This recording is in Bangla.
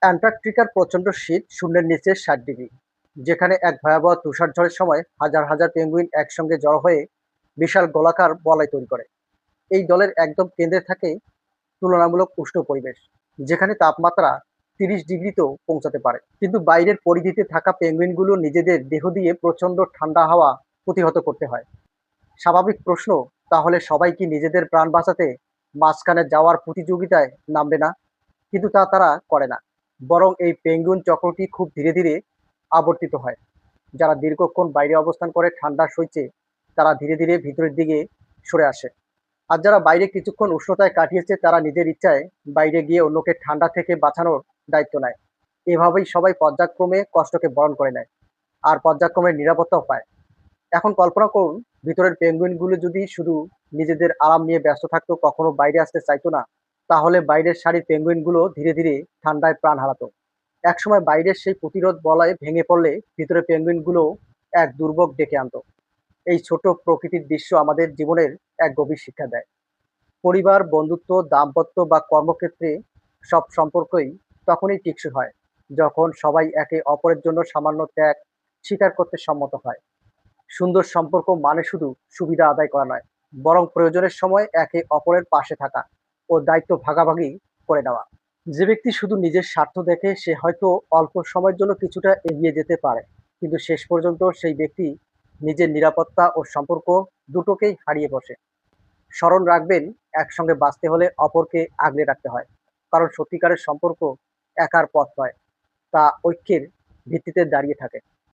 অ্যান্টার্কটিকার প্রচণ্ড শীত শূন্যের নিচে ৬০ ডিগ্রি, যেখানে এক ভয়াবহ তুষারঝড়ের সময় হাজার হাজার পেঙ্গুইন একসঙ্গে জড়ো হয়ে বিশাল গোলাকার বলয় তৈরি করে। এই দলের একদম কেন্দ্রে থাকে তুলনামূলক উষ্ণ পরিবেশ, যেখানে তাপমাত্রা ৩০ ডিগ্রিতেও পৌঁছাতে পারে। কিন্তু বাইরের পরিধিতে থাকা পেঙ্গুইনগুলো নিজেদের দেহ দিয়ে প্রচণ্ড ঠান্ডা হাওয়া প্রতিহত করতে হয়। স্বাভাবিক প্রশ্ন, তাহলে সবাই কি নিজেদের প্রাণ বাঁচাতে মাঝখানে যাওয়ার প্রতিযোগিতায় নামবে না? কিন্তু তা তারা করে না। বরং এই পেঙ্গুইন চক্রটি খুব ধীরে ধীরে আবর্তিত হয়। যারা দীর্ঘক্ষণ বাইরে অবস্থান করে ঠান্ডা সইছে, তারা ধীরে ধীরে ভিতরের দিকে সরে আসে। আর যারা বাইরে কিছুক্ষণ উষ্ণতায় কাটিয়েছে, তারা নিজের ইচ্ছায় বাইরে গিয়ে অন্যকে ঠান্ডা থেকে বাঁচানোর দায়িত্ব নেয়। এভাবেই সবাই পর্যায়ক্রমে কষ্টকে বরণ করে নেয়, আর পর্যায়ক্রমে নিরাপত্তাও পায়। এখন কল্পনা করুন, ভিতরের পেঙ্গুইনগুলো যদি শুধু নিজেদের আরাম নিয়ে ব্যস্ত থাকতো, কখনো বাইরে আসতে চাইতো না, তাহলে বাইরের সারির পেঙ্গুইনগুলো ধীরে ধীরে ঠান্ডায় প্রাণ হারাতো। একসময় বাইরের সেই প্রতিরোধ বলয় ভেঙে পড়লে ভিতরের পেঙ্গুইনগুলো এক দুর্ভোগ ডেকে আনতো। এই ছোট প্রকৃতির দৃশ্য আমাদের জীবনের এক গভীর শিক্ষা দেয়। পরিবার, বন্ধুত্ব, দাম্পত্য বা কর্মক্ষেত্রে সব সম্পর্কই তখনই টেকসই হয়, যখন সবাই একে অপরের জন্য সামান্য ত্যাগ স্বীকার করতে সম্মত হয়। সুন্দর সম্পর্ক মানে শুধু সুবিধা আদায় করা নয়, বরং প্রয়োজনের সময় একে অপরের পাশে থাকা ও দায়িত্ব ভাগাভাগি করে নেওয়া। যে ব্যক্তি শুধু নিজের স্বার্থ দেখে, সে হয়তো অল্প সময়ের জন্য কিছুটা এগিয়ে যেতে পারে, কিন্তু শেষ পর্যন্ত সেই ব্যক্তি নিজের নিরাপত্তা ও সম্পর্ক দুটোকেই হারিয়ে বসে। স্মরণ রাখবেন, একসঙ্গে বাঁচতে হলে অপরকে আগলে রাখতে হয়, কারণ সত্যিকারের সম্পর্ক একার পথ নয়, তা ঐক্যের ভিত্তিতে দাঁড়িয়ে থাকে।